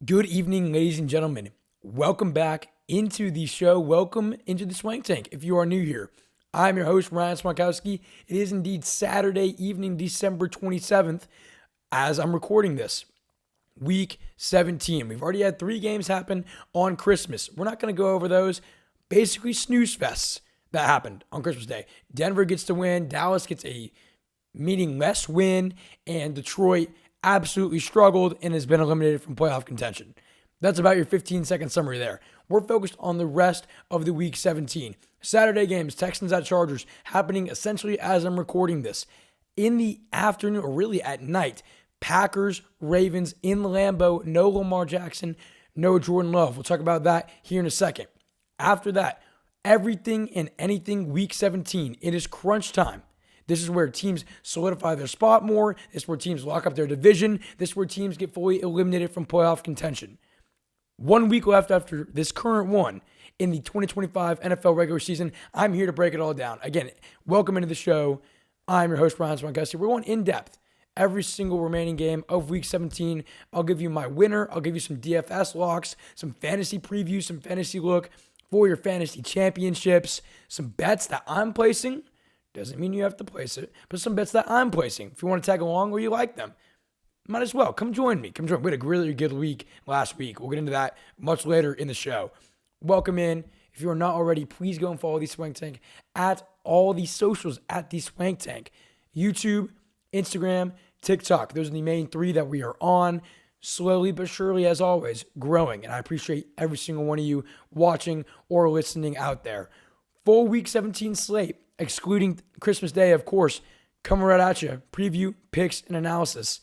Good evening, ladies and gentlemen. Welcome back into the show. Welcome into the Swank Tank. If you are new here, I'm your host, Ryan Swankowski. It is indeed Saturday evening, December 27th, as I'm recording this. Week 17. We've already had 3 games happen on Christmas. We're not going to go over those. Basically, snooze fests that happened on Christmas Day. Denver gets to win. Dallas gets a meaningless win. And Detroit absolutely struggled and has been eliminated from playoff contention. That's about your 15-second summary there. We're focused on the rest of the Week 17. Saturday games, Texans at Chargers, happening essentially as I'm recording this. In the afternoon, or really at night, Packers, Ravens in Lambeau, no Lamar Jackson, no Jordan Love. We'll talk about that here in a second. After that, everything and anything Week 17. It is crunch time. This is where teams solidify their spot more. This is where teams lock up their division. This is where teams get fully eliminated from playoff contention. 1 week left after this current one in the 2025 NFL regular season. I'm here to break it all down. Again, welcome into the show. I'm your host, Ryan Swank. We're going in depth every single remaining game of Week 17. I'll give you my winner. I'll give you some DFS locks, some fantasy previews, some fantasy look for your fantasy championships, some bets that I'm placing. Doesn't mean you have to place it, but some bets that I'm placing. If you want to tag along or you like them, might as well. Come join me. We had a really good week last week. We'll get into that much later in the show. Welcome in. If you are not already, please go and follow the Swank Tank at all the socials at the Swank Tank. YouTube, Instagram, TikTok. Those are the main 3 that we are on. Slowly but surely, as always, growing. And I appreciate every single one of you watching or listening out there. Full Week 17 slate, excluding Christmas Day, of course, coming right at you. Preview, picks, and analysis.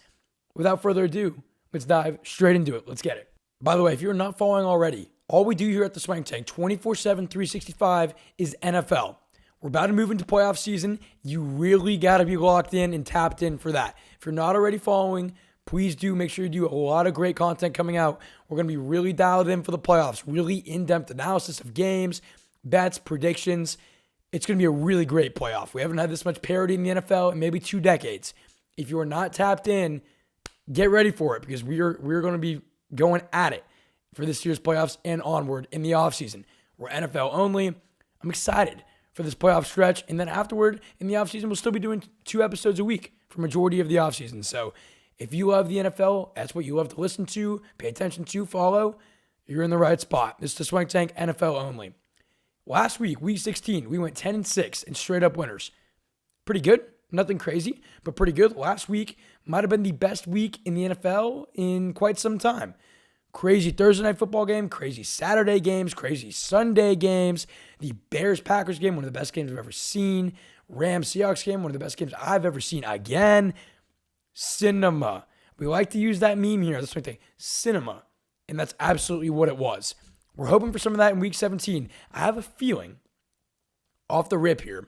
Without further ado, let's dive straight into it. Let's get it. By the way, if you're not following already, all we do here at the Swank Tank, 24/7, 365, is NFL. We're about to move into playoff season. You really got to be locked in and tapped in for that. If you're not already following, please do make sure you do a lot of great content coming out. We're going to be really dialed in for the playoffs, really in-depth analysis of games, bets, predictions. It's going to be a really great playoff. We haven't had this much parity in the NFL in maybe 2 decades. If you are not tapped in, get ready for it because we're going to be going at it for this year's playoffs and onward in the offseason. We're NFL only. I'm excited for this playoff stretch. And then afterward, in the offseason, we'll still be doing 2 episodes a week for majority of the offseason. So if you love the NFL, that's what you love to listen to, pay attention to, follow, you're in the right spot. This is the Swank Tank NFL only. Last week, Week 16, we went 10-6 and straight up winners. Pretty good. Nothing crazy, but pretty good. Last week might have been the best week in the NFL in quite some time. Crazy Thursday night football game, crazy Saturday games, crazy Sunday games. The Bears-Packers game, one of the best games I've ever seen. Rams-Seahawks game, one of the best games I've ever seen. Again, cinema. We like to use that meme here. That's what I think. Cinema. And that's absolutely what it was. We're hoping for some of that in Week 17. I have a feeling, off the rip here,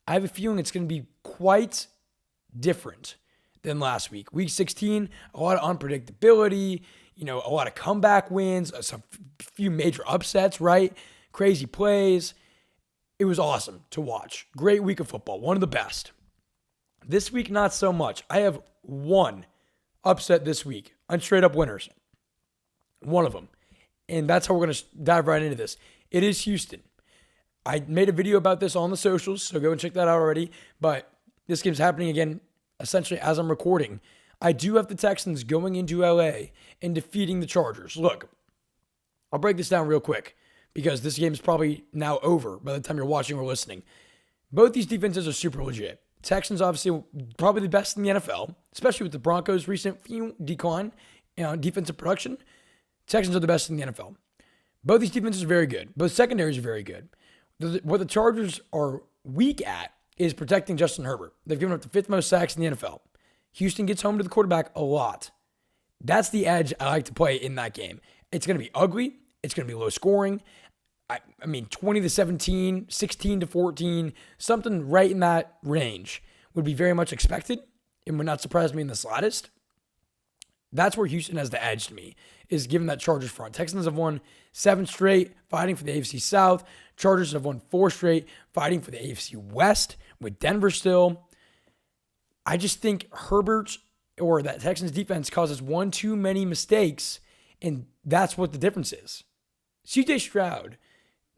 I have a feeling it's going to be quite different than last week. Week 16, a lot of unpredictability, a lot of comeback wins, a few major upsets, right? Crazy plays. It was awesome to watch. Great week of football, one of the best. This week, not so much. I have one upset this week on straight up winners. One of them. And that's how we're going to dive right into this. It is Houston. I made a video about this on the socials, so go and check that out already. But this game's happening again, essentially as I'm recording. I do have the Texans going into LA and defeating the Chargers. Look, I'll break this down real quick because this game is probably now over by the time you're watching or listening. Both these defenses are super legit. Texans obviously probably the best in the NFL, especially with the Broncos' recent decline in defensive production. Texans are the best in the NFL. Both these defenses are very good. Both secondaries are very good. What the Chargers are weak at is protecting Justin Herbert. They've given up the 5th most sacks in the NFL. Houston gets home to the quarterback a lot. That's the edge I like to play in that game. It's going to be ugly. It's going to be low scoring. I mean, 20-17, 16-14, something right in that range would be very much expected. It would not surprise me in the slightest. That's where Houston has the edge to me, is given that Chargers front. Texans have won 7 straight, fighting for the AFC South. Chargers have won 4 straight, fighting for the AFC West, with Denver still. I just think Herbert or that Texans defense causes one too many mistakes And that's what the difference is. CJ Stroud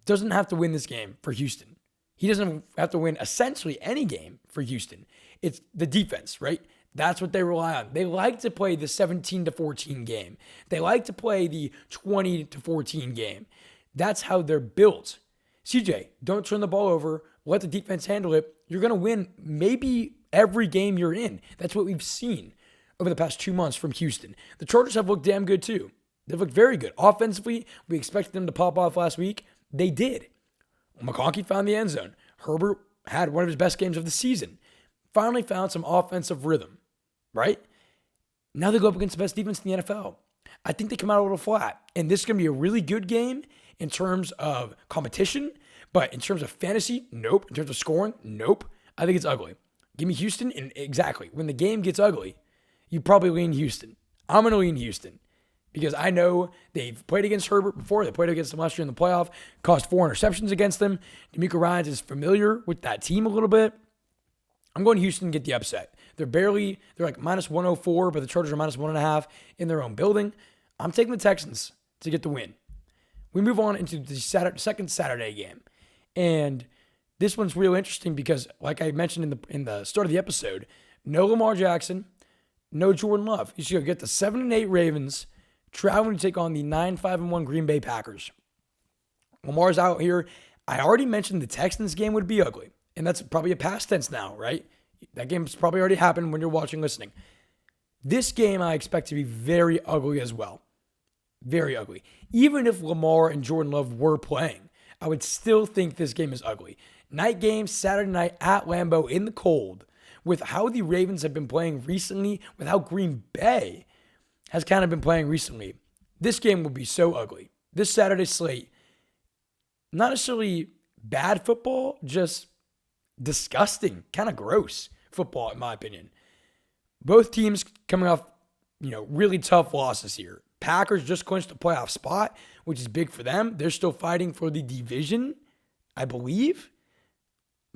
doesn't have to win this game for Houston. He doesn't have to win essentially any game for Houston. It's the defense, right? That's what they rely on. They like to play the 17-14 game. They like to play the 20-14 game. That's how they're built. CJ, don't turn the ball over. Let the defense handle it. You're going to win maybe every game you're in. That's what we've seen over the past 2 months from Houston. The Chargers have looked damn good too. They've looked very good. Offensively, we expected them to pop off last week. They did. McConkey found the end zone. Herbert had one of his best games of the season. Finally found some offensive rhythm, right? Now they go up against the best defense in the NFL. I think they come out a little flat. And this is going to be a really good game in terms of competition. But in terms of fantasy, nope. In terms of scoring, nope. I think it's ugly. Give me Houston, and exactly. When the game gets ugly, you probably lean Houston. I'm going to lean Houston because I know they've played against Herbert before. They played against him last year in the playoff, caused 4 interceptions against them. D'Amico Ryans is familiar with that team a little bit. I'm going Houston to get the upset. They're like minus 104, but the Chargers are minus 1.5 in their own building. I'm taking the Texans to get the win. We move on into the second Saturday game. And this one's real interesting because, like I mentioned in the start of the episode, no Lamar Jackson, no Jordan Love. You should get the 7-8 Ravens traveling to take on the 9-5-1 Green Bay Packers. Lamar's out here. I already mentioned the Texans game would be ugly, and that's probably a past tense now, right? That game's probably already happened when you're watching, listening. This game I expect to be very ugly as well. Very ugly. Even if Lamar and Jordan Love were playing, I would still think this game is ugly. Night game, Saturday night at Lambeau in the cold. With how the Ravens have been playing recently, with how Green Bay has kind of been playing recently, this game will be so ugly. This Saturday slate, not necessarily bad football, just disgusting, kind of gross football, in my opinion. Both teams coming off, really tough losses here. Packers just clinched a playoff spot, which is big for them. They're still fighting for the division, I believe.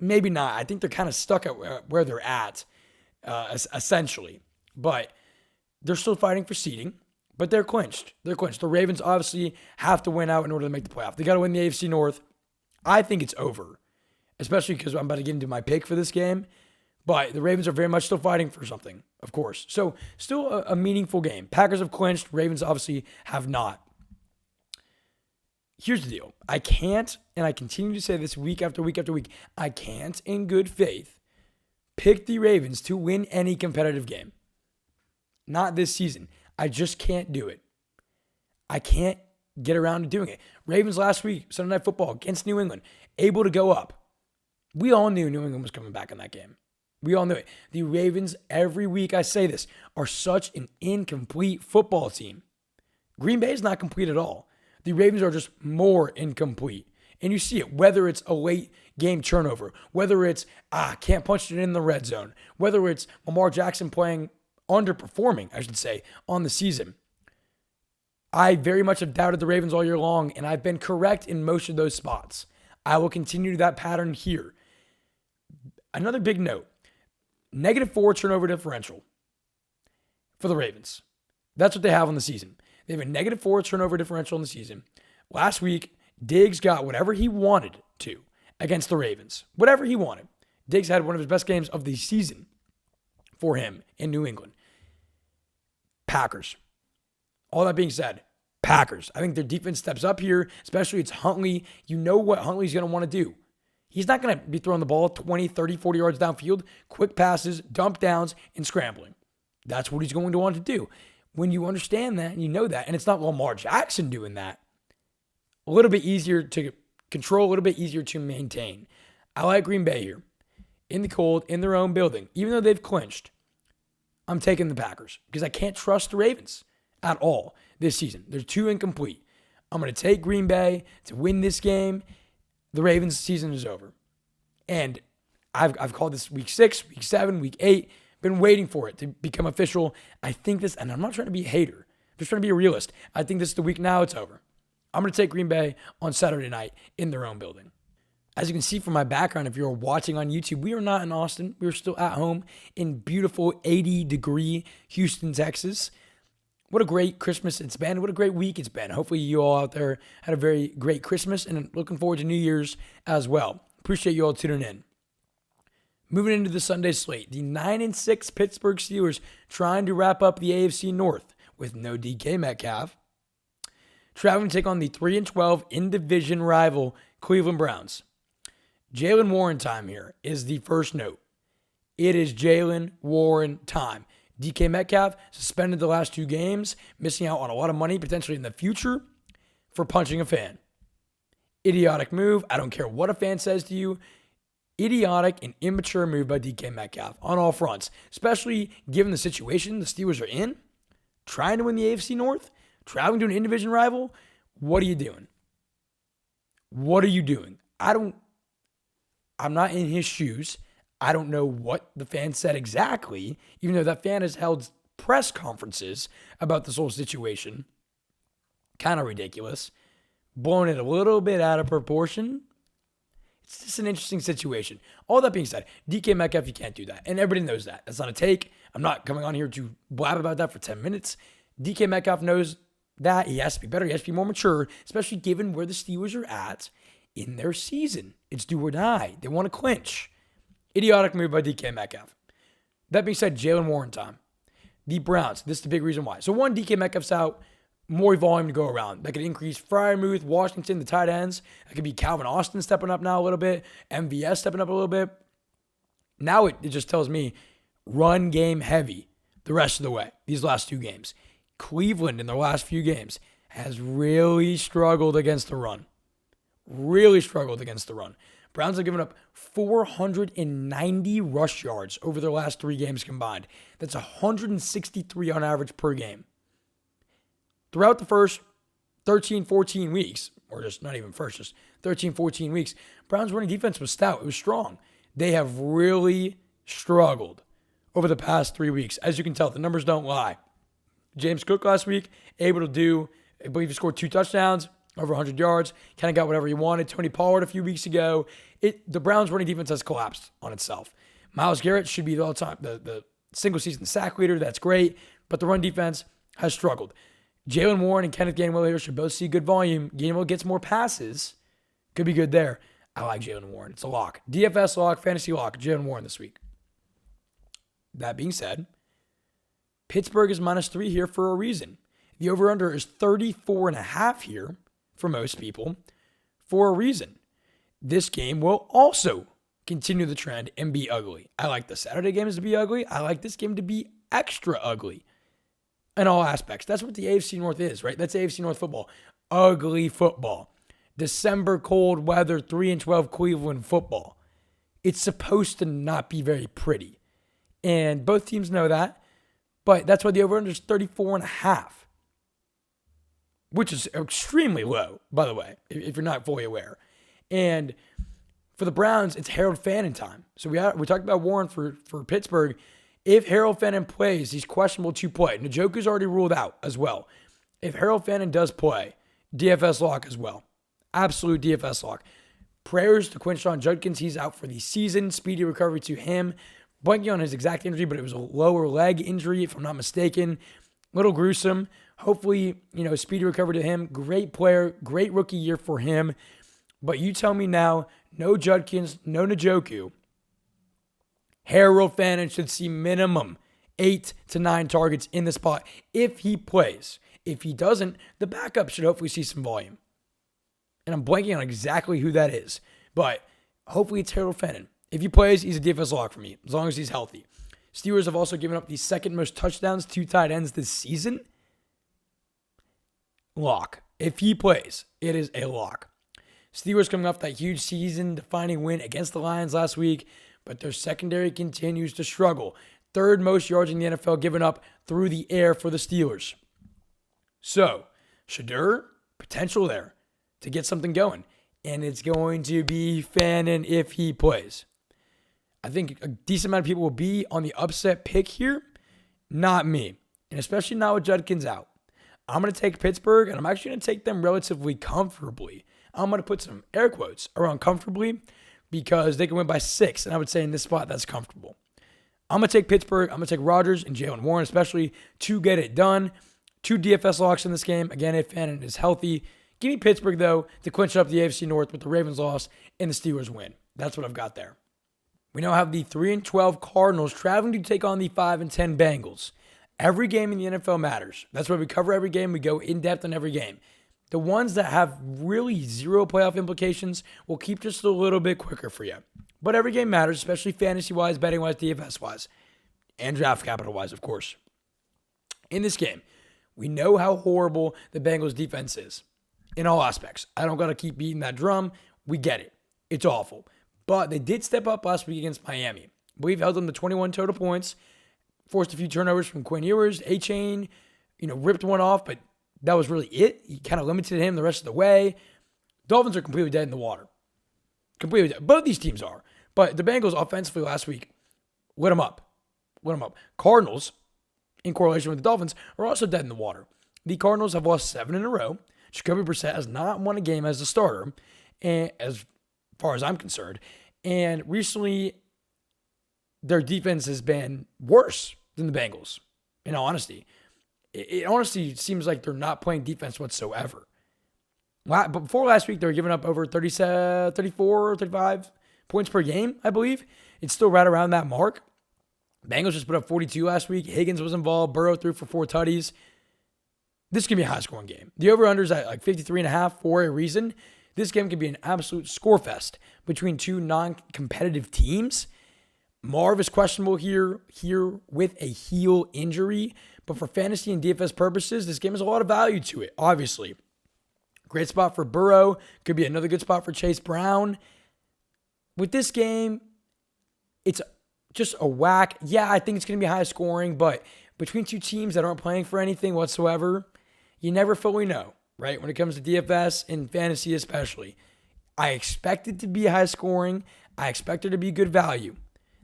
Maybe not. I think they're kind of stuck at where they're at, essentially. But they're still fighting for seeding, but they're clinched. The Ravens obviously have to win out in order to make the playoff. They got to win the AFC North. I think it's over, especially because I'm about to get into my pick for this game. But the Ravens are very much still fighting for something, of course. So still a meaningful game. Packers have clinched. Ravens obviously have not. Here's the deal. I can't, and I continue to say this week after week after week, I can't, in good faith, pick the Ravens to win any competitive game. Not this season. I just can't do it. I can't get around to doing it. Ravens last week, Sunday Night Football against New England, able to go up. We all knew New England was coming back in that game. We all knew it. The Ravens, every week I say this, are such an incomplete football team. Green Bay is not complete at all. The Ravens are just more incomplete. And you see it, whether it's a late game turnover, whether it's, can't punch it in the red zone, whether it's Lamar Jackson underperforming, I should say, on the season. I very much have doubted the Ravens all year long, and I've been correct in most of those spots. I will continue that pattern here. Another big note, -4 turnover differential for the Ravens. That's what they have on the season. They have a -4 turnover differential in the season. Last week, Diggs got whatever he wanted to against the Ravens. Whatever he wanted. Diggs had one of his best games of the season for him in New England. Packers. All that being said, Packers. I think their defense steps up here, especially it's Huntley. You know what Huntley's going to want to do. He's not going to be throwing the ball 20, 30, 40 yards downfield. Quick passes, dump downs, and scrambling. That's what he's going to want to do. When you understand that and you know that, and it's not Lamar Jackson doing that, a little bit easier to control, a little bit easier to maintain. I like Green Bay here. In the cold, in their own building. Even though they've clinched, I'm taking the Packers because I can't trust the Ravens at all this season. They're too incomplete. I'm going to take Green Bay to win this game. The Ravens season is over. And I've called this week 6, week 7, week 8. Been waiting for it to become official. I think this, and I'm not trying to be a hater. I'm just trying to be a realist. I think this is the week now it's over. I'm going to take Green Bay on Saturday night in their own building. As you can see from my background, if you're watching on YouTube, we are not in Austin. We are still at home in beautiful 80-degree Houston, Texas. what a great Christmas it's been. What a great week it's been. Hopefully you all out there had a very great Christmas and looking forward to New Year's as well. Appreciate you all tuning in. Moving into the Sunday slate, the 9-6 Pittsburgh Steelers trying to wrap up the AFC North with no DK Metcalf. Traveling to take on the 3-12 in-division rival Cleveland Browns. Jaylen Warren time here is the first note. It is Jaylen Warren time. DK Metcalf suspended the last 2 games, missing out on a lot of money potentially in the future for punching a fan. Idiotic move. I don't care what a fan says to you. Idiotic and immature move by DK Metcalf on all fronts, especially given the situation the Steelers are in, trying to win the AFC North, traveling to an in-division rival. What are you doing? What are you doing? I'm not in his shoes. I don't know what the fan said exactly, even though that fan has held press conferences about this whole situation. Kind of ridiculous. Blowing it a little bit out of proportion. It's just an interesting situation. All that being said, DK Metcalf, you can't do that. And everybody knows that. That's not a take. I'm not coming on here to blab about that for 10 minutes. DK Metcalf knows that. He has to be better. He has to be more mature, especially given where the Steelers are at in their season. It's do or die. They want to clinch. Idiotic move by DK Metcalf. That being said, Jaylen Warren time. The Browns, this is the big reason why. So one, DK Metcalf's out. More volume to go around. That could increase Freiermuth, Washington, the tight ends. That could be Calvin Austin stepping up now a little bit. MVS stepping up a little bit. Now it just tells me run game heavy the rest of the way. These last 2 games. Cleveland in their last few games has really struggled against the run. Really struggled against the run. Browns have given up 490 rush yards over their last 3 games combined. That's 163 on average per game. Throughout the first 13, 14 weeks, or just not even first, just 13, 14 weeks, Browns' running defense was stout. It was strong. They have really struggled over the past 3 weeks. As you can tell, the numbers don't lie. James Cook last week, able to do, I believe he scored 2 touchdowns, over 100 yards, kind of got whatever he wanted. Tony Pollard a few weeks ago. The Browns' running defense has collapsed on itself. Myles Garrett should be the single-season sack leader. That's great. But the run defense has struggled. Jaylen Warren and Kenneth Gainwell here should both see good volume. Gainwell gets more passes. Could be good there. I like Jaylen Warren. It's a lock. DFS lock, fantasy lock, Jaylen Warren this week. That being said, Pittsburgh is -3 here for a reason. The over-under is 34.5 here for most people for a reason. This game will also continue the trend and be ugly. I like the Saturday games to be ugly. I like this game to be extra ugly. In all aspects. That's what the AFC North is, right? That's AFC North football. Ugly football. December cold weather, 3-12 Cleveland football. It's supposed to not be very pretty. And both teams know that. But that's why the over-under is 34.5. Which is extremely low, by the way, if you're not fully aware. And for the Browns, it's Harold Fannin time. So we talked about Warren for Pittsburgh. If Harold Fannin plays, he's questionable to play. Njoku's already ruled out as well. If Harold Fannin does play, DFS lock as well. Absolute DFS lock. Prayers to Quinshon Judkins. He's out for the season. Speedy recovery to him. Blanking on his exact injury, but it was a lower leg injury, if I'm not mistaken. Little gruesome. Hopefully, speedy recovery to him. Great player. Great rookie year for him. But you tell me now, no Judkins, no Njoku. Harold Fannin should see minimum 8 to 9 targets in the spot if he plays. If he doesn't, the backup should hopefully see some volume. And I'm blanking on exactly who that is. But hopefully it's Harold Fannin. If he plays, he's a DFS lock for me, as long as he's healthy. Steelers have also given up the second most touchdowns to tight ends this season. Lock. If he plays, it is a lock. Steelers coming off that huge season-defining win against the Lions last week, but their secondary continues to struggle. 3rd most yards in the NFL given up through the air for the Steelers. So, Shadur, potential there to get something going. And it's going to be Fannin if he plays. I think a decent amount of people will be on the upset pick here. Not me. And especially now with Judkins out. I'm going to take Pittsburgh, and I'm actually going to take them relatively comfortably. I'm going to put some air quotes around comfortably because they can win by 6. And I would say in this spot, that's comfortable. I'm going to take Pittsburgh. I'm going to take Rodgers and Jaylen Warren especially to get it done. 2 DFS locks in this game. Again, if Fannin is healthy. Give me Pittsburgh, though, to clinch up the AFC North with the Ravens loss and the Steelers win. That's what I've got there. We now have the 3-12 Cardinals traveling to take on the 5-10 Bengals. Every game in the NFL matters. That's why we cover every game. We go in depth on every game. The ones that have really zero playoff implications will keep just a little bit quicker for you. But every game matters, especially fantasy-wise, betting-wise, DFS-wise, and draft capital-wise, of course. In this game, we know how horrible the Bengals defense is in all aspects. I don't got to keep beating that drum. We get it. It's awful. But they did step up last week against Miami. I believe held them to 21 total points, forced a few turnovers from Quinn Ewers. A-Chain, ripped one off, but that was really it. He kind of limited him the rest of the way. Dolphins are completely dead in the water. Completely dead. Both these teams are. But the Bengals offensively last week lit them up. Cardinals, in correlation with the Dolphins, are also dead in the water. The Cardinals have lost 7 in a row. Jacoby Brissett has not won a game as a starter, and as far as I'm concerned. And recently, their defense has been worse than the Bengals, in all honesty. It honestly seems like they're not playing defense whatsoever. But before last week, they were giving up over 34, 35 points per game, I believe. It's still right around that mark. Bengals just put up 42 last week. Higgins was involved. Burrow threw for 4 tutties. This can be a high-scoring game. The over-under is at like 53.5 for a reason. This game can be an absolute score fest between two non-competitive teams. Marv is questionable here with a heel injury, but for fantasy and DFS purposes, this game has a lot of value to it, obviously. Great spot for Burrow. Could be another good spot for Chase Brown. With this game, it's just a whack. Yeah, I think it's going to be high scoring, but between two teams that aren't playing for anything whatsoever, you never fully know, right? When it comes to DFS and fantasy especially. I expect it to be high scoring. I expect it to be good value.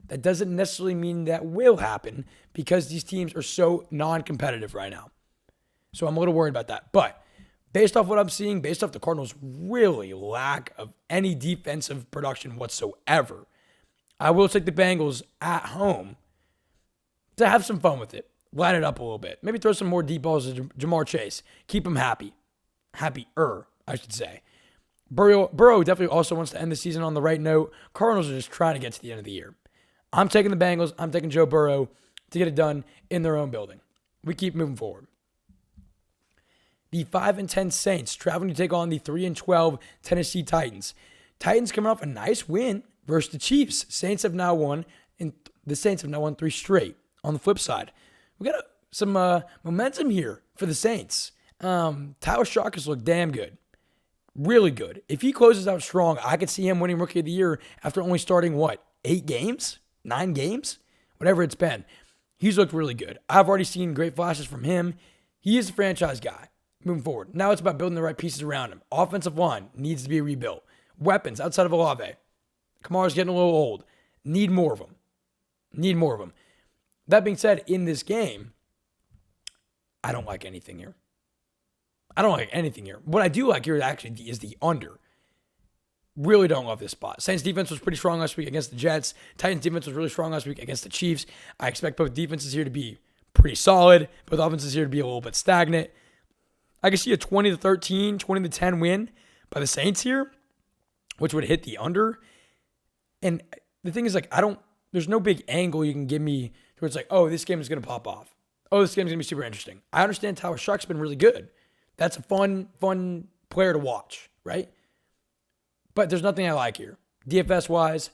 That doesn't necessarily mean that will happen because these teams are so non-competitive right now. So I'm a little worried about that. But based off what I'm seeing, based off the Cardinals' really lack of any defensive production whatsoever, I will take the Bengals at home to have some fun with it. Line it up a little bit. Maybe throw some more deep balls to Jamar Chase. Keep him happy. Happier, I should say. Burrow definitely also wants to end the season on the right note. Cardinals are just trying to get to the end of the year. I'm taking the Bengals. I'm taking Joe Burrow to get it done in their own building. We keep moving forward. The 5-10 Saints traveling to take on the 3-12 Tennessee Titans. Titans coming off a nice win versus the Chiefs. The Saints have now won 3 straight. On the flip side, we got some momentum here for the Saints. Tyler Shock has looked damn good. Really good. If he closes out strong, I could see him winning Rookie of the Year after only starting, 8 games? 9 games? Whatever it's been. He's looked really good. I've already seen great flashes from him. He is a franchise guy moving forward. Now it's about building the right pieces around him. Offensive line needs to be rebuilt. Weapons outside of Olave. Kamara's getting a little old. Need more of them. That being said, in this game, I don't like anything here. What I do like here actually is the under. Really don't love this spot. Saints defense was pretty strong last week against the Jets. Titans defense was really strong last week against the Chiefs. I expect both defenses here to be pretty solid. Both offenses here to be a little bit stagnant. I can see a 20-13, 20-10 win by the Saints here, which would hit the under. And the thing is, there's no big angle you can give me where it's like, oh, this game is going to pop off. Oh, this game is going to be super interesting. I understand Tyler Shock's been really good. That's a fun player to watch, right? But there's nothing I like here. DFS-wise,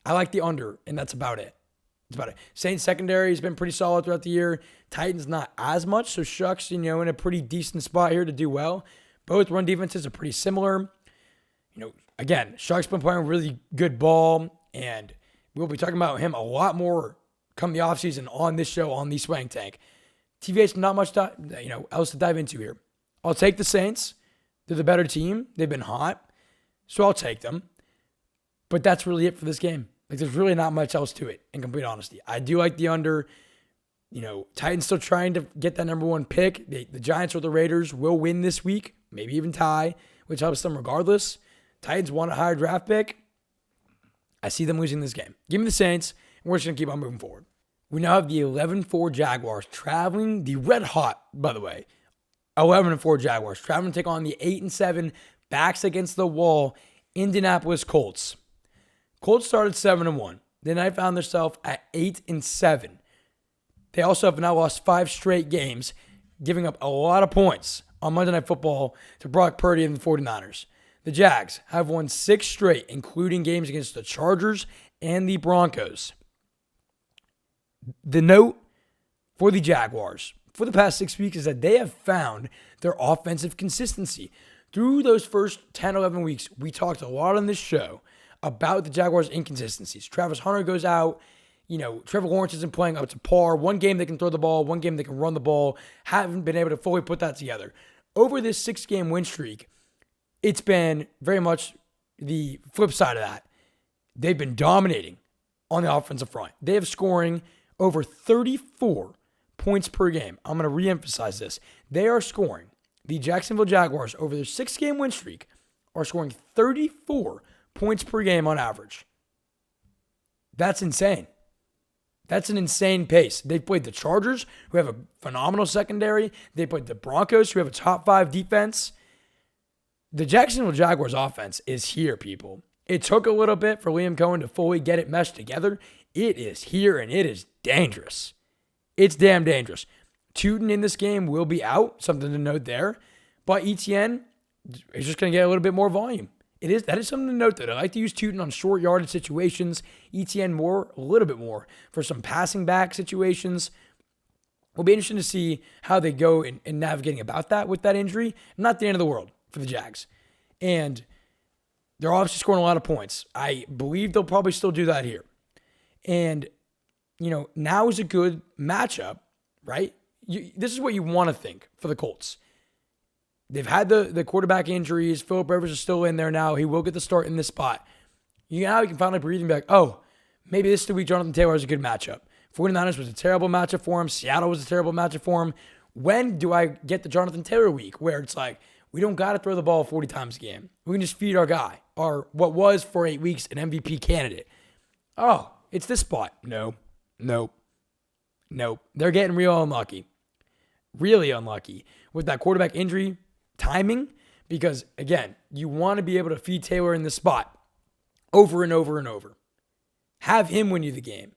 I like the under, and that's about it. Saints secondary has been pretty solid throughout the year. Titans not as much, so Shucks, in a pretty decent spot here to do well. Both run defenses are pretty similar. Again, Shucks been playing really good ball, and we'll be talking about him a lot more come the offseason on this show, on the Swank Tank. TVH, not much else to dive into here. I'll take the Saints. They're the better team. They've been hot. So I'll take them. But that's really it for this game. There's really not much else to it, in complete honesty. I do like the under. Titans still trying to get that number 1 pick. The Giants or the Raiders will win this week, maybe even tie, which helps them regardless. Titans want a higher draft pick. I see them losing this game. Give me the Saints, and we're just going to keep on moving forward. We now have the 11-4 Jaguars traveling, the red hot, by the way, 11-4 Jaguars traveling to take on the 8-7 backs against the wall Indianapolis Colts. Colts started 7-1. Then I found themselves at 8-7. They also have now lost 5 straight games, giving up a lot of points on Monday Night Football to Brock Purdy and the 49ers. The Jags have won 6 straight, including games against the Chargers and the Broncos. The note for the Jaguars for the past 6 weeks is that they have found their offensive consistency. Through those first 10, 11 weeks, we talked a lot on this show about the Jaguars' inconsistencies. Travis Hunter goes out. Trevor Lawrence isn't playing up to par. One game they can throw the ball, one game they can run the ball. Haven't been able to fully put that together. Over this 6-game win streak, it's been very much the flip side of that. They've been dominating on the offensive front. They have scoring over 34 points per game. I'm going to reemphasize this. They are scoring. The Jacksonville Jaguars, over their 6-game win streak, are scoring 34 points per game on average. That's insane. That's an insane pace. They played the Chargers, who have a phenomenal secondary. They played the Broncos, who have a top 5 defense. The Jacksonville Jaguars offense is here, people. It took a little bit for Liam Cohen to fully get it meshed together. It is here, and it is dangerous. It's damn dangerous. Tootin in this game will be out, something to note there. But ETN is just going to get a little bit more volume. That is something to note, though. I like to use Tootin on short yardage situations. ETN a little bit more for some passing back situations. It'll be interesting to see how they go in navigating about that with that injury. Not the end of the world for the Jags. And they're obviously scoring a lot of points. I believe they'll probably still do that here. And, now is a good matchup, right? This is what you want to think for the Colts. They've had the quarterback injuries. Phillip Rivers is still in there now. He will get the start in this spot. Now you can finally breathe and be like, oh, maybe this week Jonathan Taylor is a good matchup. 49ers was a terrible matchup for him. Seattle was a terrible matchup for him. When do I get the Jonathan Taylor week where it's like, we don't got to throw the ball 40 times a game. We can just feed our guy, or what was for 8 weeks an MVP candidate. Oh, it's this spot. Nope. They're getting real unlucky. Really unlucky with that quarterback injury timing, because, again, you want to be able to feed Taylor in the spot over and over and over. Have him win you the game.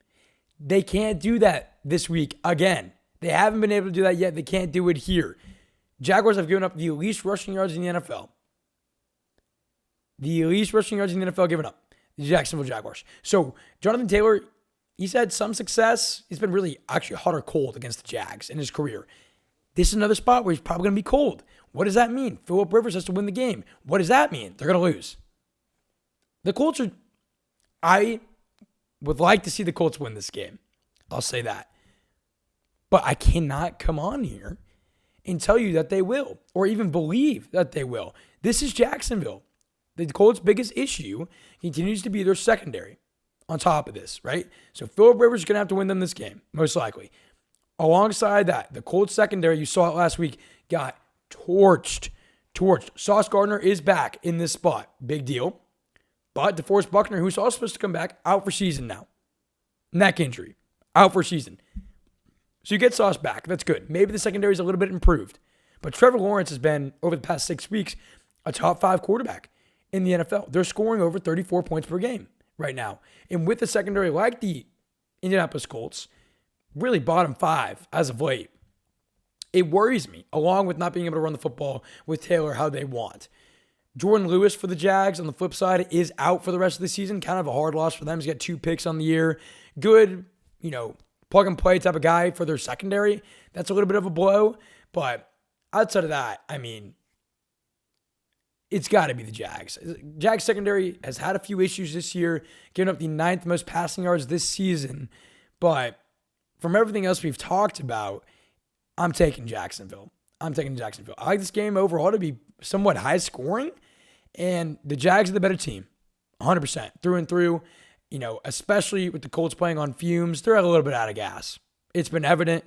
They can't do that this week again. They haven't been able to do that yet. They can't do it here. Jaguars have given up the least rushing yards in the NFL. The least rushing yards in the NFL given up. The Jacksonville Jaguars. So, Jonathan Taylor, he's had some success. He's been really actually hot or cold against the Jags in his career. This is another spot where he's probably going to be cold. What does that mean? Phillip Rivers has to win the game. What does that mean? They're going to lose. The Colts are... I would like to see the Colts win this game. I'll say that. But I cannot come on here and tell you that they will, or even believe that they will. This is Jacksonville. The Colts' biggest issue continues to be their secondary on top of this, right? So Phillip Rivers is going to have to win them this game, most likely. Alongside that, the Colts secondary, you saw it last week, got torched. Sauce Gardner is back in this spot. Big deal. But DeForest Buckner, who's also supposed to come back, out for season now. Neck injury. Out for season. So you get Sauce back. That's good. Maybe the secondary is a little bit improved. But Trevor Lawrence has been, over the past 6 weeks, a top 5 quarterback in the NFL. They're scoring over 34 points per game right now. And with the secondary like the Indianapolis Colts, really bottom 5 as of late, it worries me, along with not being able to run the football with Taylor how they want. Jordan Lewis for the Jags, on the flip side, is out for the rest of the season. Kind of a hard loss for them. He's got 2 picks on the year. Good, plug and play type of guy for their secondary. That's a little bit of a blow. But outside of that, it's got to be the Jags. Jags secondary has had a few issues this year, giving up the 9th most passing yards this season. But from everything else we've talked about, I'm taking Jacksonville. I like this game overall to be somewhat high scoring, and the Jags are the better team, 100%, through and through. Especially with the Colts playing on fumes, they're a little bit out of gas. It's been evident.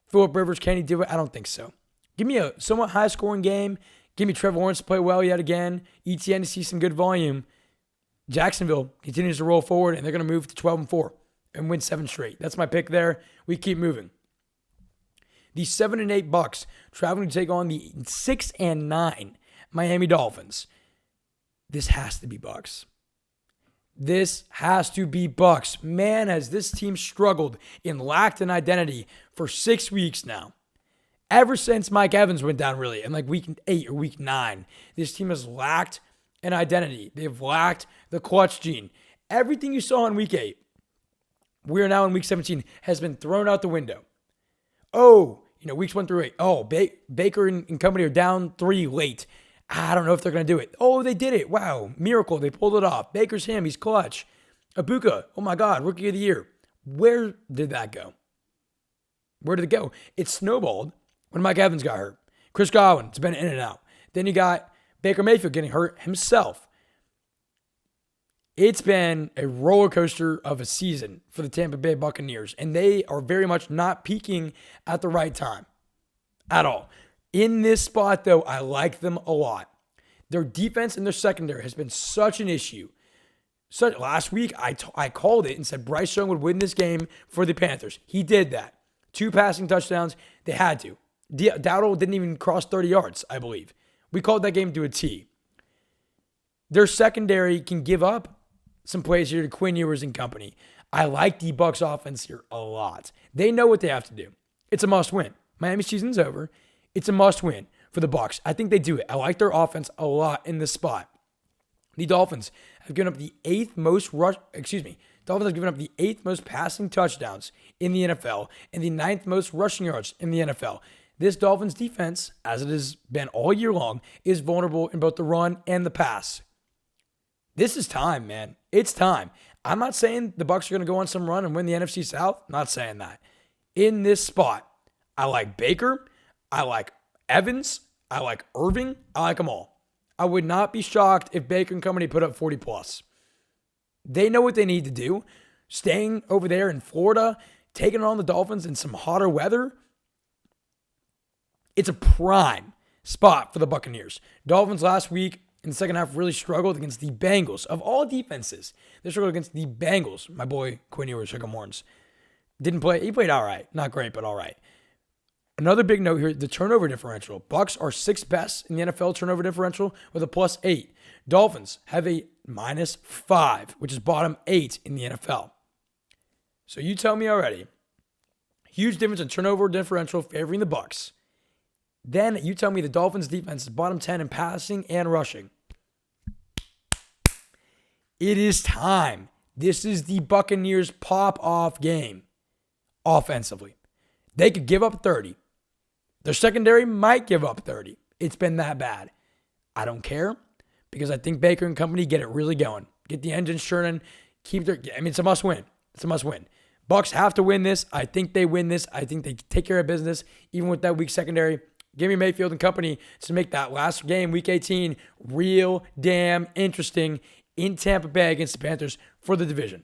Phillip Rivers, can he do it? I don't think so. Give me a somewhat high scoring game. Give me Trevor Lawrence to play well yet again. ETN to see some good volume. Jacksonville continues to roll forward, and they're going to move to 12-4 and win 7 straight. That's my pick there. We keep moving. The 7-8 Bucks traveling to take on the 6-9 Miami Dolphins. This has to be Bucks. This has to be Bucks. Man, has this team struggled and lacked an identity for 6 weeks now. Ever since Mike Evans went down, really, in like week 8 or week 9, this team has lacked an identity. They've lacked the clutch gene. Everything you saw in week 8, we are now in week 17, has been thrown out the window. Oh, weeks 1 through 8. Oh, Baker and company are down 3 late. I don't know if they're going to do it. Oh, they did it. Wow. Miracle. They pulled it off. Baker's him. He's clutch. Ibuka. Oh my God. Rookie of the year. Where did that go? Where did it go? It snowballed when Mike Evans got hurt. Chris Godwin's been in and out. Then you got Baker Mayfield getting hurt himself. It's been a roller coaster of a season for the Tampa Bay Buccaneers, and they are very much not peaking at the right time at all. In this spot, though, I like them a lot. Their defense and their secondary has been such an issue. Last week, I called it and said Bryce Young would win this game for the Panthers. He did that. 2 passing touchdowns. They had to. Dowdle didn't even cross 30 yards, I believe. We called that game to a T. Their secondary can give up some plays here to Quinn Ewers and company. I like the Bucs offense here a lot. They know what they have to do. It's a must win. Miami season's over. It's a must win for the Bucs. I think they do it. I like their offense a lot in this spot. The Dolphins have given up the 8th most Dolphins have given up the 8th most passing touchdowns in the NFL and the 9th most rushing yards in the NFL. This Dolphins defense, as it has been all year long, is vulnerable in both the run and the pass. This is time, man. It's time. I'm not saying the Bucs are going to go on some run and win the NFC South. I'm not saying that. In this spot, I like Baker. I like Evans. I like Irving. I like them all. I would not be shocked if Baker and company put up 40 plus. They know what they need to do. Staying over there in Florida, taking on the Dolphins in some hotter weather. It's a prime spot for the Buccaneers. Dolphins last week in the second half really struggled against the Bengals. Of all defenses, they struggled against the Bengals. My boy Quinn Ewers shook 'em horns. Didn't play. He played all right. Not great, but all right. Another big note here, the turnover differential. Bucs are 6th best in the NFL turnover differential with a +8. Dolphins have a -5, which is bottom 8 in the NFL. So you tell me already. Huge difference in turnover differential favoring the Bucs. Then you tell me the Dolphins defense is bottom 10 in passing and rushing. It is time. This is the Buccaneers pop-off game offensively. They could give up 30. Their secondary might give up 30. It's been that bad. I don't care because I think Baker and company get it really going. Get the engines churning. It's a must win. It's a must win. Bucs have to win this. I think they win this. I think they take care of business even with that weak secondary. Give me Mayfield and company to make that last game, week 18, real damn interesting in Tampa Bay against the Panthers for the division.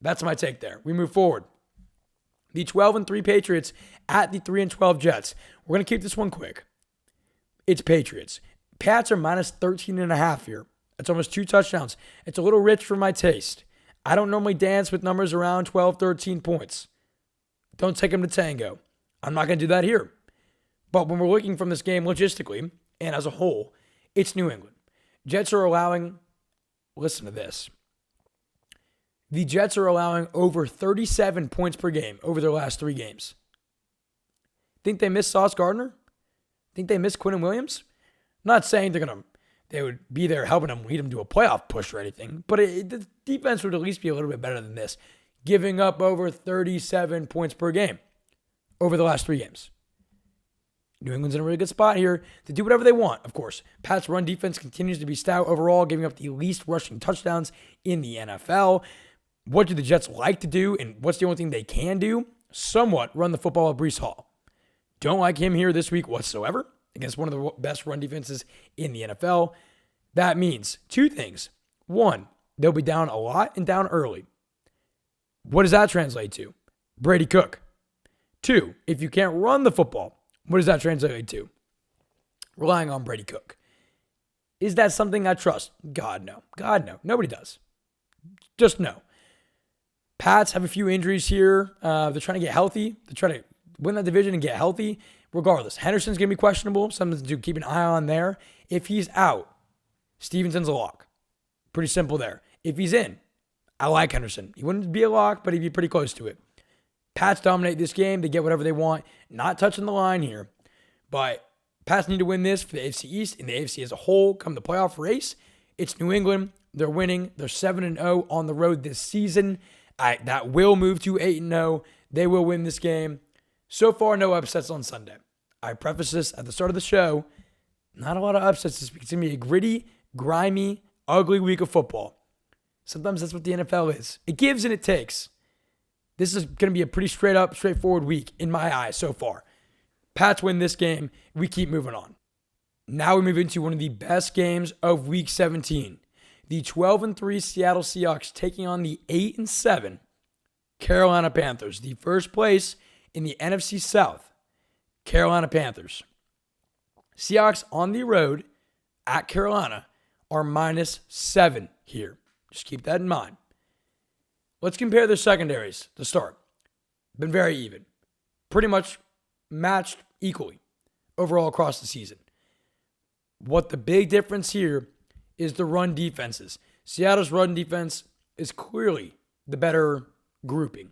That's my take there. We move forward. The 12-3 Patriots at the 3-12 Jets. We're going to keep this one quick. It's Patriots. Pats are -13.5 here. That's almost 2 touchdowns. It's a little rich for my taste. I don't normally dance with numbers around 12, 13 points. Don't take them to tango. I'm not going to do that here. But when we're looking from this game logistically and as a whole, it's New England. Jets are allowing, listen to this. The Jets are allowing over 37 points per game over their last 3 games. Think they miss Sauce Gardner? Think they miss Quinnen Williams? I'm not saying they would be there helping them lead them to a playoff push or anything, but the defense would at least be a little bit better than this, giving up over 37 points per game over the last 3 games. New England's in a really good spot here to do whatever they want, of course. Pats' run defense continues to be stout overall, giving up the least rushing touchdowns in the NFL. What do the Jets like to do, and what's the only thing they can do? Somewhat run the football at Breece Hall. Don't like him here this week whatsoever against one of the best run defenses in the NFL. That means 2 things. 1, they'll be down a lot and down early. What does that translate to? Brady Cook. 2, if you can't run the football, what does that translate to? Relying on Brady Cook. Is that something I trust? God, no. God, no. Nobody does. Just no. Pats have a few injuries here. They're trying to get healthy. They're trying to win that division and get healthy. Regardless, Henderson's going to be questionable. Something to keep an eye on there. If he's out, Stevenson's a lock. Pretty simple there. If he's in, I like Henderson. He wouldn't be a lock, but he'd be pretty close to it. Pats dominate this game. They get whatever they want. Not touching the line here. But Pats need to win this for the AFC East and the AFC as a whole. Come the playoff race, it's New England. They're winning. They're 7-0 on the road this season. That will move to 8-0. They will win this game. So far, no upsets on Sunday. I preface this at the start of the show. Not a lot of upsets. It's going to be a gritty, grimy, ugly week of football. Sometimes that's what the NFL is. It gives and it takes. This is going to be a pretty straightforward week in my eyes so far. Pats win this game. We keep moving on. Now we move into one of the best games of Week 17. The 12-3 Seattle Seahawks taking on the 8-7 Carolina Panthers. The first place in the NFC South, Carolina Panthers. Seahawks on the road at Carolina are -7 here. Just keep that in mind. Let's compare their secondaries to start. Been very even. Pretty much matched equally overall across the season. What the big difference here is the run defenses. Seattle's run defense is clearly the better grouping.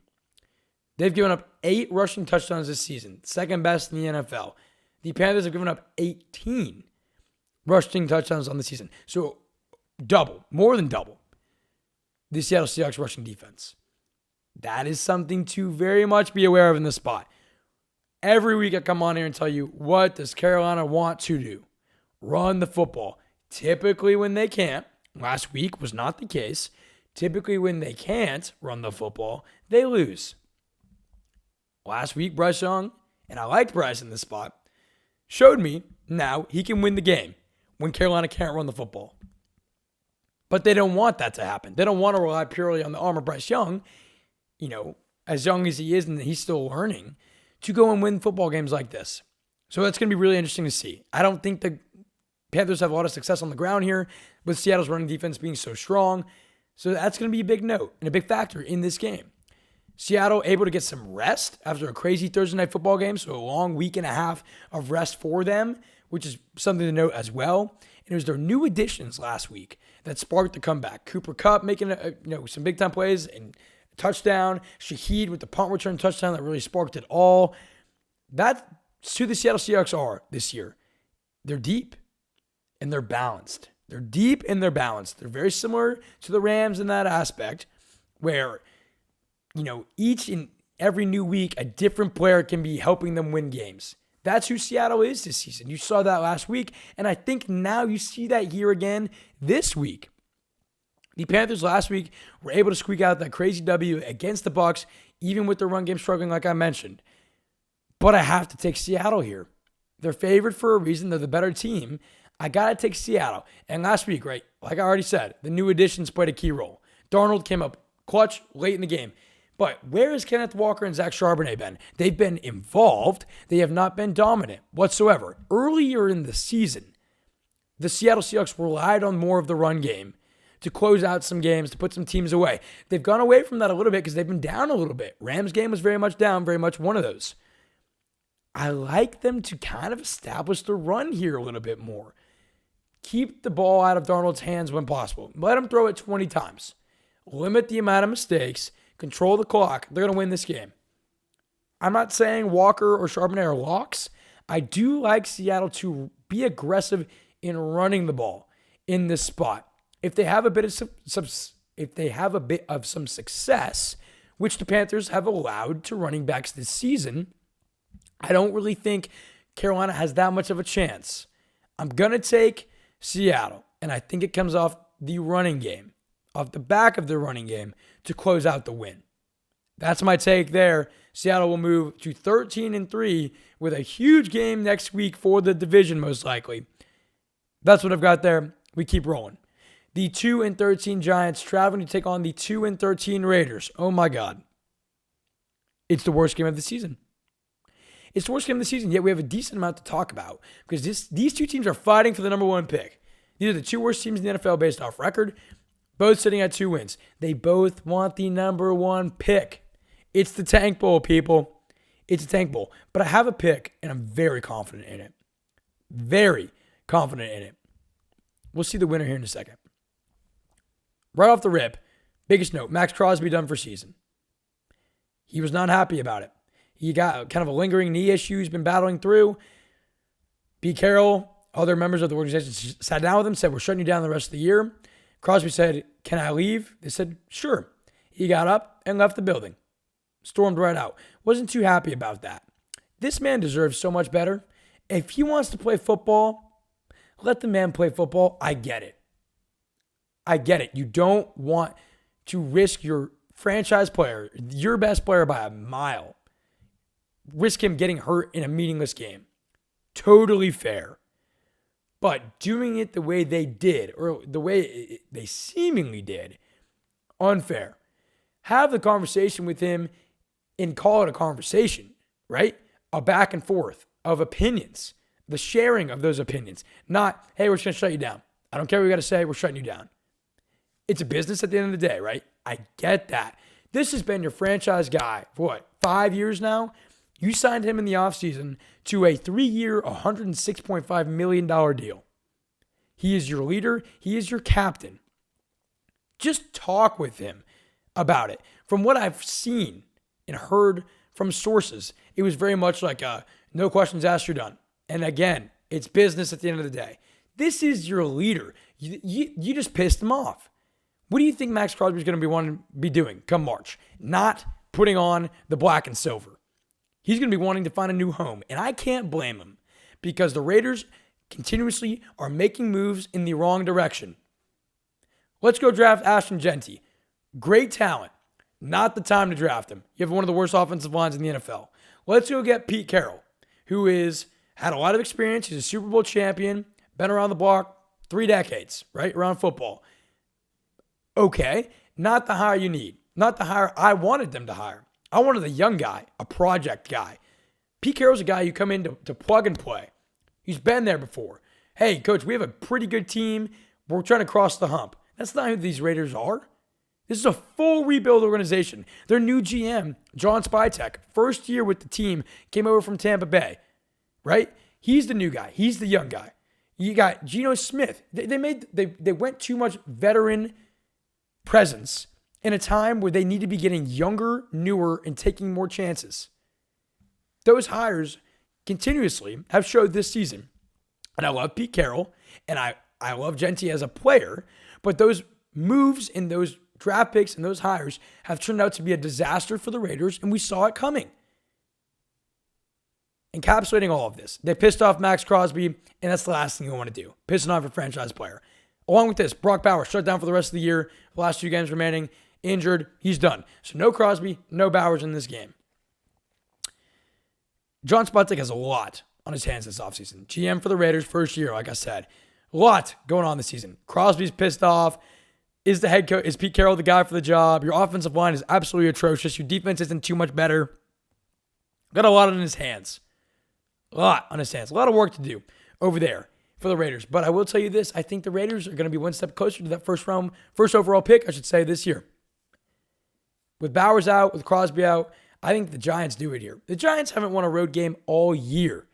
They've given up 8 rushing touchdowns this season, second best in the NFL. The Panthers have given up 18 rushing touchdowns on the season. So double, more than double, the Seattle Seahawks rushing defense. That is something to very much be aware of in this spot. Every week I come on here and tell you, what does Carolina want to do? Run the football. Typically when they can't, last week was not the case, typically when they can't run the football, they lose. Last week, Bryce Young, and I liked Bryce in this spot, showed me now he can win the game when Carolina can't run the football. But they don't want that to happen. They don't want to rely purely on the arm of Bryce Young, as young as he is and he's still learning, to go and win football games like this. So that's going to be really interesting to see. I don't think the Panthers have a lot of success on the ground here with Seattle's running defense being so strong. So that's going to be a big note and a big factor in this game. Seattle able to get some rest after a crazy Thursday night football game, so a long week and a half of rest for them, which is something to note as well. And it was their new additions last week that sparked the comeback. Cooper Kupp making some big time plays and touchdown. Shaheed with the punt return touchdown that really sparked it all. That's who the Seattle Seahawks are this year. They're deep and they're balanced. They're deep and they're balanced. They're very similar to the Rams in that aspect where each and every new week, a different player can be helping them win games. That's who Seattle is this season. You saw that last week, and I think now you see that here again this week. The Panthers last week were able to squeak out that crazy W against the Bucs, even with their run game struggling like I mentioned. But I have to take Seattle here. They're favored for a reason. They're the better team. I got to take Seattle. And last week, right, like I already said, the new additions played a key role. Darnold came up clutch late in the game. But where has Kenneth Walker and Zach Charbonnet been? They've been involved. They have not been dominant whatsoever. Earlier in the season, the Seattle Seahawks relied on more of the run game to close out some games, to put some teams away. They've gone away from that a little bit because they've been down a little bit. Rams game was very much down, very much one of those. I like them to kind of establish the run here a little bit more. Keep the ball out of Darnold's hands when possible. Let him throw it 20 times. Limit the amount of mistakes. Control the clock. They're going to win this game. I'm not saying Walker or Charbonnet are locks. I do like Seattle to be aggressive in running the ball in this spot. If they have a bit of some success, which the Panthers have allowed to running backs this season, I don't really think Carolina has that much of a chance. I'm going to take Seattle, and I think it comes off the running game, off the back of the running game to close out the win. That's my take there. Seattle will move to 13-3 with a huge game next week for the division, most likely. That's what I've got there. We keep rolling. The 2-13 Giants traveling to take on the 2-13 Raiders. Oh my God. It's the worst game of the season. It's the worst game of the season, yet we have a decent amount to talk about because these two teams are fighting for the number one pick. These are the two worst teams in the NFL based off record. Both sitting at 2 wins. They both want the number 1 pick. It's the Tank Bowl, people. It's a Tank Bowl. But I have a pick, and I'm very confident in it. Very confident in it. We'll see the winner here in a second. Right off the rip, biggest note, Max Crosby done for season. He was not happy about it. He got kind of a lingering knee issue he's been battling through. Pete Carroll, other members of the organization sat down with him, said, we're shutting you down the rest of the year. Crosby said, can I leave? They said, sure. He got up and left the building. Stormed right out. Wasn't too happy about that. This man deserves so much better. If he wants to play football, let the man play football. I get it. I get it. You don't want to risk your franchise player, your best player by a mile. Risk him getting hurt in a meaningless game. Totally fair. But doing it the way they did, or the way they seemingly did, unfair. Have the conversation with him and call it a conversation, right? A back and forth of opinions, the sharing of those opinions. Not, hey, we're just going to shut you down. I don't care what you got to say, we're shutting you down. It's a business at the end of the day, right? I get that. This has been your franchise guy for what, 5 years now? You signed him in the offseason to a 3-year, $106.5 million deal. He is your leader. He is your captain. Just talk with him about it. From what I've seen and heard from sources, it was very much like no questions asked, you're done. And again, it's business at the end of the day. This is your leader. You just pissed him off. What do you think Max Crosby is going to be wanting to be doing come March? Not putting on the black and silver. He's going to be wanting to find a new home, and I can't blame him because the Raiders continuously are making moves in the wrong direction. Let's go draft Ashton Jeanty. Great talent. Not the time to draft him. You have one of the worst offensive lines in the NFL. Let's go get Pete Carroll, who had a lot of experience. He's a Super Bowl champion, been around the block 3 decades, right, around football. Okay, not the hire you need. Not the hire I wanted them to hire. I wanted a young guy, a project guy. Pete Carroll's a guy you come in to plug and play. He's been there before. Hey, coach, we have a pretty good team. We're trying to cross the hump. That's not who these Raiders are. This is a full rebuild organization. Their new GM, John Spytek, first year with the team, came over from Tampa Bay, right? He's the new guy. He's the young guy. You got Geno Smith. They went too much veteran presence in a time where they need to be getting younger, newer, and taking more chances. Those hires continuously have showed this season. And I love Pete Carroll, and I love Jeanty as a player, but those moves and those draft picks and those hires have turned out to be a disaster for the Raiders, and we saw it coming. Encapsulating all of this, they pissed off Max Crosby, and that's the last thing you want to do. Pissing off a franchise player. Along with this, Brock Bowers shut down for the rest of the year. The last 2 games remaining, injured. He's done. So no Crosby, no Bowers in this game. John Spytek has a lot on his hands this offseason. GM for the Raiders, first year, like I said. A lot going on this season. Crosby's pissed off. Is the head coach, is Pete Carroll the guy for the job? Your offensive line is absolutely atrocious. Your defense isn't too much better. Got a lot on his hands. A lot on his hands. A lot of work to do over there for the Raiders. But I will tell you this. I think the Raiders are going to be one step closer to that first overall pick, I should say, this year. With Bowers out, with Crosby out, I think the Giants do it here. The Giants haven't won a road game all year.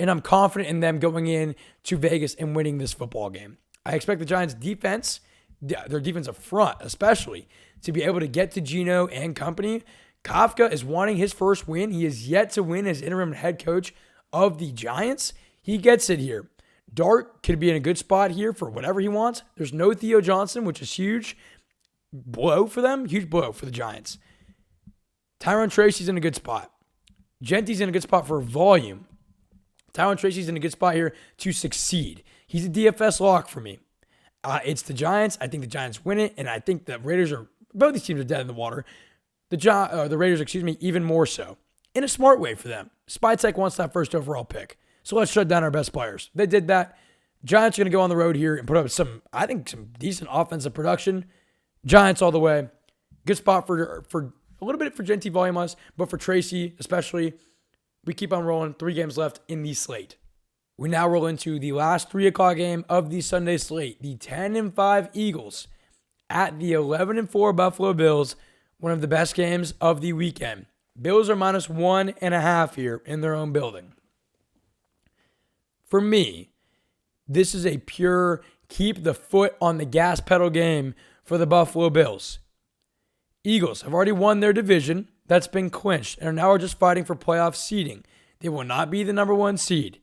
And I'm confident in them going in to Vegas and winning this football game. I expect the Giants' defense, their defensive front especially, to be able to get to Geno and company. Kafka is wanting his first win. He is yet to win as interim head coach of the Giants. He gets it here. Dart could be in a good spot here for whatever he wants. There's no Theo Johnson, which is huge blow for them. Huge blow for the Giants. Tyrone Tracy's in a good spot. Jeanty's in a good spot for volume. Tyrone Tracy's in a good spot here to succeed. He's a DFS lock for me. It's the Giants. I think the Giants win it, and I think the Raiders are, both these teams are dead in the water. The Raiders, even more so. In a smart way for them. Spytek wants that first overall pick. So let's shut down our best players. They did that. Giants are going to go on the road here and put up some decent offensive production. Giants all the way. Good spot for a little bit for Jeanty volume-wise, but for Tracy especially. We keep on rolling. 3 games left in the slate. We now roll into the last 3 o'clock game of the Sunday slate. The 10-5 Eagles at the 11-4 Buffalo Bills, one of the best games of the weekend. Bills are minus 1.5 here in their own building. For me, this is a pure keep the foot on the gas pedal game for the Buffalo Bills. Eagles have already won their division. That's been clinched and are now just fighting for playoff seeding. They will not be the number one seed.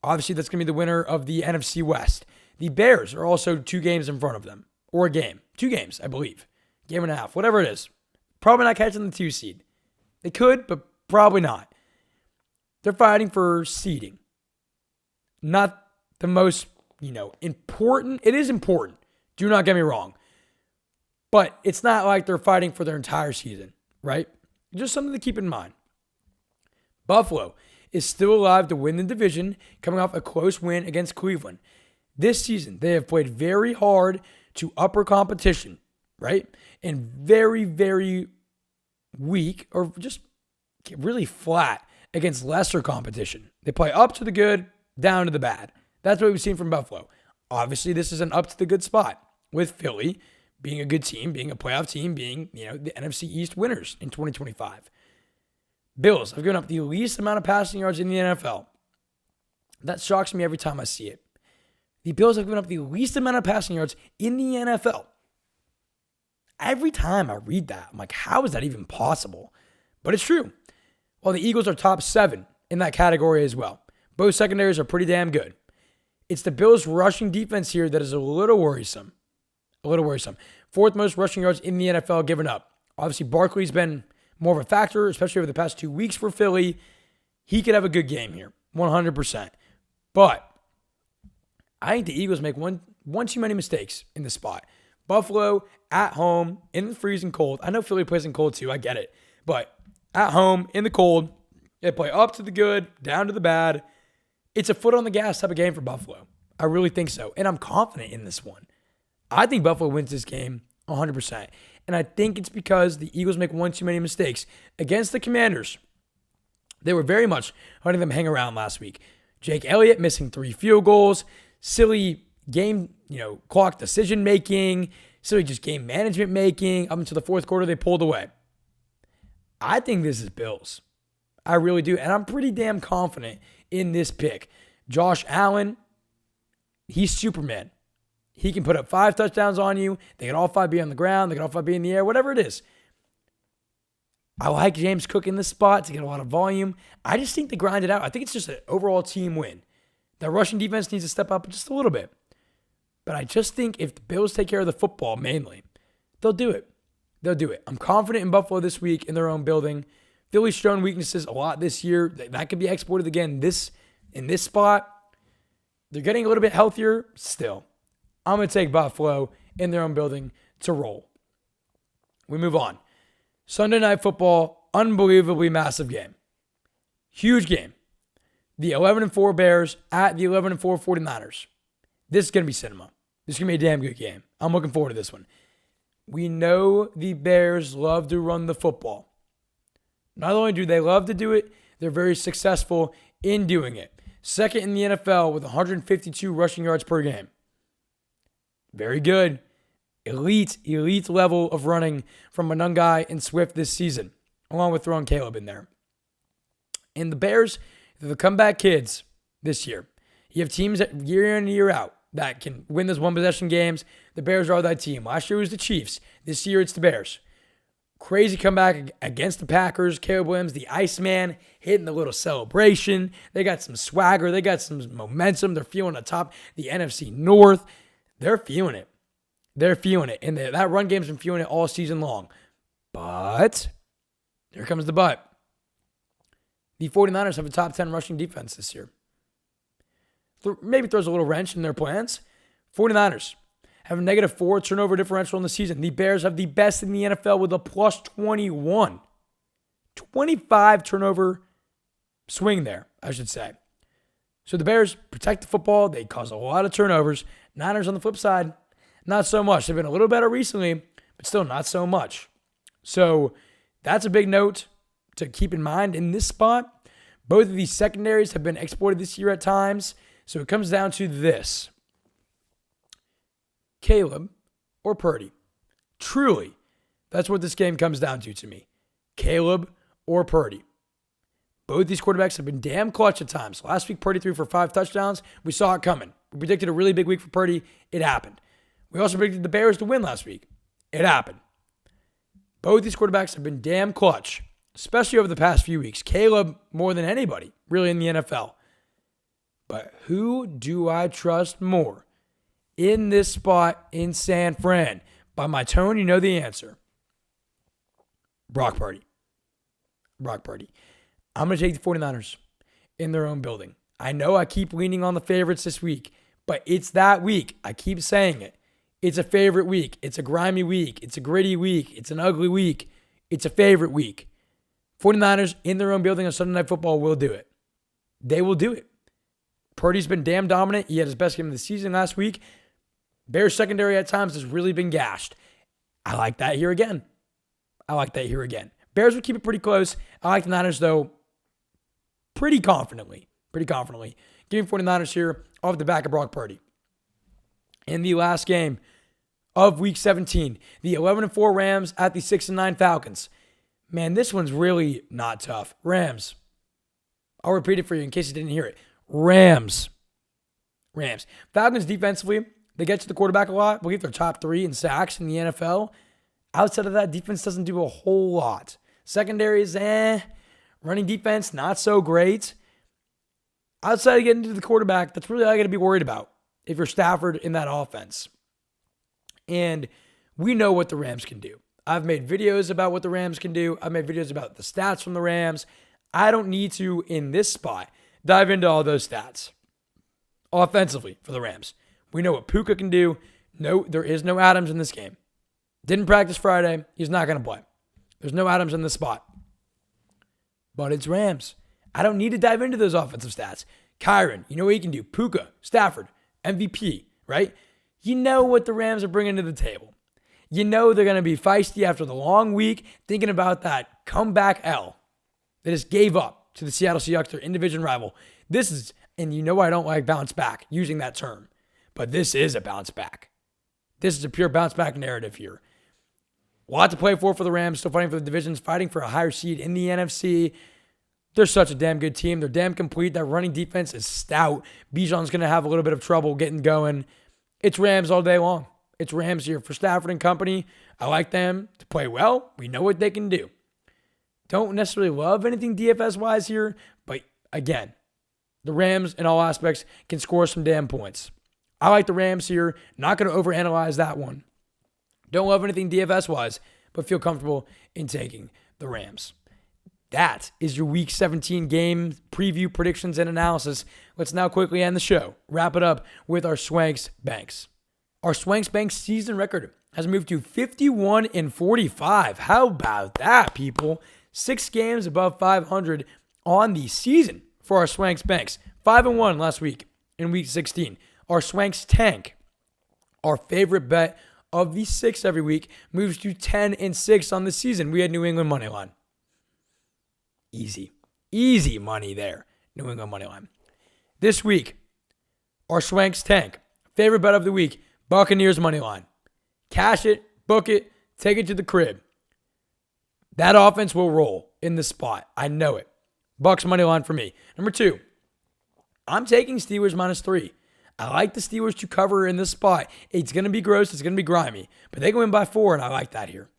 Obviously, that's going to be the winner of the NFC West. The Bears are also 2 games in front of them. Or a game. 2 games, I believe. Game and a half, whatever it is. Probably not catching the 2 seed. They could, but probably not. They're fighting for seeding. Not the most, important. It is important. Do not get me wrong. But it's not like they're fighting for their entire season, right? Just something to keep in mind. Buffalo is still alive to win the division, coming off a close win against Cleveland. This season, they have played very hard to upper competition, right? And very, very weak or just really flat against lesser competition. They play up to the good, down to the bad. That's what we've seen from Buffalo. Obviously, this is an up to the good spot with Philly being a good team, being a playoff team, being, the NFC East winners in 2025. Bills have given up the least amount of passing yards in the NFL. That shocks me every time I see it. The Bills have given up the least amount of passing yards in the NFL. Every time I read that, I'm like, how is that even possible? But it's true. Well, the Eagles are top 7 in that category as well. Both secondaries are pretty damn good. It's the Bills' rushing defense here that is a little worrisome. Fourth most rushing yards in the NFL given up. Obviously, Barkley's been more of a factor, especially over the past 2 weeks for Philly. He could have a good game here, 100%. But I think the Eagles make one too many mistakes in this spot. Buffalo at home in the freezing cold. I know Philly plays in cold too. I get it. But at home in the cold, they play up to the good, down to the bad. It's a foot on the gas type of game for Buffalo. I really think so. And I'm confident in this one. I think Buffalo wins this game 100%. And I think it's because the Eagles make one too many mistakes. Against the Commanders, they were very much letting them hang around last week. Jake Elliott missing 3 field goals. Silly game, clock decision making. Silly just game management making. Up until the fourth quarter, they pulled away. I think this is Bills. I really do. And I'm pretty damn confident in this pick. Josh Allen, he's Superman. He can put up 5 touchdowns on you. They can all 5 be on the ground. They can all 5 be in the air, whatever it is. I like James Cook in this spot to get a lot of volume. I just think they grind it out. I think it's just an overall team win. The rushing defense needs to step up just a little bit. But I just think if the Bills take care of the football mainly, they'll do it. I'm confident in Buffalo this week in their own building. Philly's shown weaknesses a lot this year. That could be exploited again in this spot. They're getting a little bit healthier still. I'm going to take Buffalo in their own building to roll. We move on. Sunday Night Football, unbelievably massive game. Huge game. The 11-4 Bears at the 11-4 49ers. This is going to be cinema. This is going to be a damn good game. I'm looking forward to this one. We know the Bears love to run the football. Not only do they love to do it, they're very successful in doing it. Second in the NFL with 152 rushing yards per game. Very good. Elite level of running from Monungai and Swift this season, along with throwing Caleb in there. And the Bears, they're the comeback kids this year. You have teams that year in and year out that can win those one-possession games. The Bears are that team. Last year it was the Chiefs. This year it's the Bears. Crazy comeback against the Packers. Caleb Williams, the Iceman, hitting the little celebration. They got some swagger. They got some momentum. They're feeling atop the NFC North. They're feeling it. And that run game's been feeling it all season long. But here comes the but. The 49ers have a top 10 rushing defense this year. Maybe throws a little wrench in their plans. 49ers have a -4 turnover differential in the season. The Bears have the best in the NFL with a plus 21. 25 turnover swing there, I should say. So the Bears protect the football. They cause a lot of turnovers. Niners on the flip side, not so much. They've been a little better recently, but still not so much. So that's a big note to keep in mind in this spot. Both of these secondaries have been exploited this year at times. So it comes down to this. Caleb or Purdy. Truly, that's what this game comes down to me. Caleb or Purdy. Both these quarterbacks have been damn clutch at times. Last week, Purdy threw for 5 touchdowns. We saw it coming. We predicted a really big week for Purdy. It happened. We also predicted the Bears to win last week. It happened. Both these quarterbacks have been damn clutch, especially over the past few weeks. Caleb more than anybody, really, in the NFL. But who do I trust more in this spot in San Fran? By my tone, you know the answer. Brock Purdy. I'm going to take the 49ers in their own building. I know I keep leaning on the favorites this week, but it's that week. I keep saying it. It's a favorite week. It's a grimy week. It's a gritty week. It's an ugly week. It's a favorite week. 49ers in their own building on Sunday Night Football will do it. They will do it. Purdy's been damn dominant. He had his best game of the season last week. Bears secondary at times has really been gashed. I like that here again. Bears will keep it pretty close. I like the Niners, though, pretty confidently. Give me 49ers here off the back of Brock Purdy. In the last game of Week 17, the 11-4 Rams at the 6-9 Falcons. Man, this one's really not tough. Rams. I'll repeat it for you in case you didn't hear it. Rams. Falcons defensively, they get to the quarterback a lot. I believe they're top 3 in sacks in the NFL. Outside of that, defense doesn't do a whole lot. Secondary is running defense, not so great. Outside of getting to the quarterback, that's really all I got to be worried about if you're Stafford in that offense. And we know what the Rams can do. I've made videos about what the Rams can do. I've made videos about the stats from the Rams. I don't need to, in this spot, dive into all those stats. Offensively for the Rams, we know what Puka can do. No, there is no Adams in this game. Didn't practice Friday. He's not going to play. There's no Adams in this spot. But it's Rams. I don't need to dive into those offensive stats. Kyron, you know what he can do. Puka, Stafford, MVP, right? You know what the Rams are bringing to the table. You know they're going to be feisty after the long week, thinking about that comeback L. They just gave up to the Seattle Seahawks, their in-division rival. This is, and you know I don't like bounce back, using that term, but this is a bounce back. This is a pure bounce back narrative here. A lot to play for the Rams, still fighting for the divisions, fighting for a higher seed in the NFC. They're such a damn good team. They're damn complete. That running defense is stout. Bijan's going to have a little bit of trouble getting going. It's Rams all day long. It's Rams here for Stafford and company. I like them to play well. We know what they can do. Don't necessarily love anything DFS-wise here, but again, the Rams in all aspects can score some damn points. I like the Rams here. Not going to overanalyze that one. Don't love anything DFS-wise, but feel comfortable in taking the Rams. That is your Week 17 game preview, predictions, and analysis. Let's now quickly end the show. Wrap it up with our Swanks Banks. Our Swanks Banks season record has moved to 51-45. How about that, people? 6 games above 500 on the season for our Swanks Banks. 5-1 last week in Week 16. Our Swanks Tank, our favorite bet of the 6 every week, moves to 10-6 on the season. We had New England money line. Easy money there. New England money line. This week, our Swanks Tank, favorite bet of the week, Buccaneers money line. Cash it, book it, take it to the crib. That offense will roll in the spot. I know it. Bucks money line for me. Number 2, I'm taking Steelers -3. I like the Steelers to cover in this spot. It's going to be gross. It's going to be grimy. But they go in by 4, and I like that here.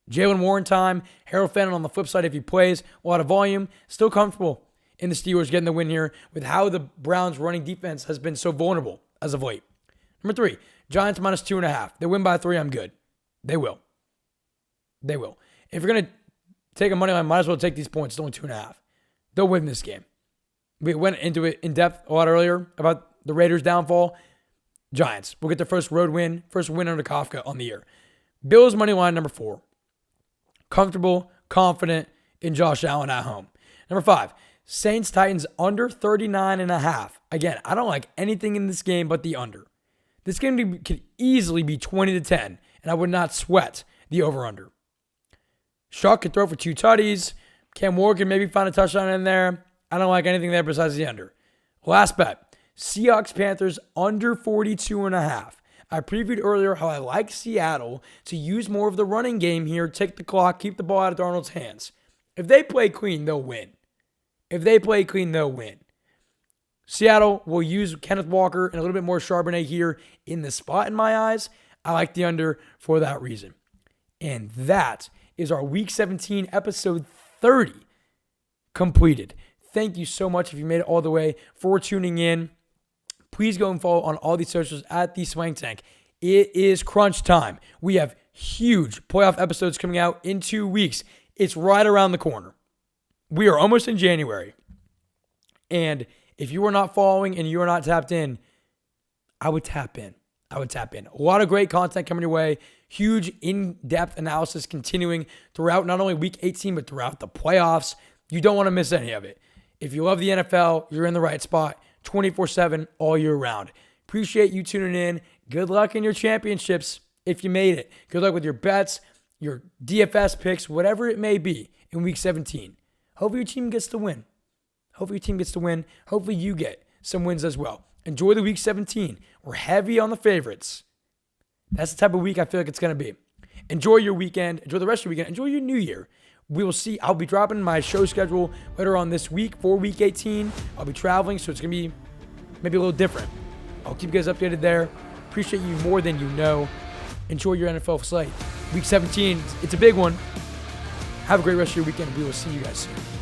Jalen Warren time. Harold Fannin on the flip side, if he plays a lot of volume, still comfortable in the Steelers getting the win here with how the Browns' running defense has been so vulnerable as of late. Number 3, Giants -2.5. They win by 3, I'm good. They will. If you're going to take a money line, might as well take these points. It's only 2.5. They'll win this game. We went into it in depth a lot earlier about the Raiders' downfall. Giants will get their first road win, first win under Kafka on the year. Bills money line number 4. Comfortable, confident in Josh Allen at home. Number 5, Saints Titans under 39.5. Again, I don't like anything in this game but the under. This game could easily be 20-10, and I would not sweat the over-under. Shuck could throw for 2 tutties. Cam Ward can maybe find a touchdown in there. I don't like anything there besides the under. Last bet, Seahawks Panthers under 42.5. I previewed earlier how I like Seattle to use more of the running game here, take the clock, keep the ball out of Darnold's hands. If they play clean, they'll win. Seattle will use Kenneth Walker and a little bit more Charbonnet here in the spot in my eyes. I like the under for that reason. And that is our Week 17 episode 30 completed. Thank you so much if you made it all the way for tuning in. Please go and follow on all these socials at the Swank Tank. It is crunch time. We have huge playoff episodes coming out in 2 weeks. It's right around the corner. We are almost in January. And if you are not following and you are not tapped in, I would tap in. A lot of great content coming your way. Huge in-depth analysis continuing throughout not only Week 18, but throughout the playoffs. You don't want to miss any of it. If you love the NFL, you're in the right spot 24/7 all year round. Appreciate you tuning in. Good luck in your championships if you made it. Good luck with your bets, your DFS picks, whatever it may be in Week 17. Hopefully your team gets to win. Hopefully you get some wins as well. Enjoy the Week 17. We're heavy on the favorites. That's the type of week I feel like it's going to be. Enjoy your weekend. Enjoy the rest of your weekend. Enjoy your new year. We will see. I'll be dropping my show schedule later on this week for Week 18. I'll be traveling, so it's going to be maybe a little different. I'll keep you guys updated there. Appreciate you more than you know. Enjoy your NFL slate. Week 17, it's a big one. Have a great rest of your weekend. We will see you guys soon.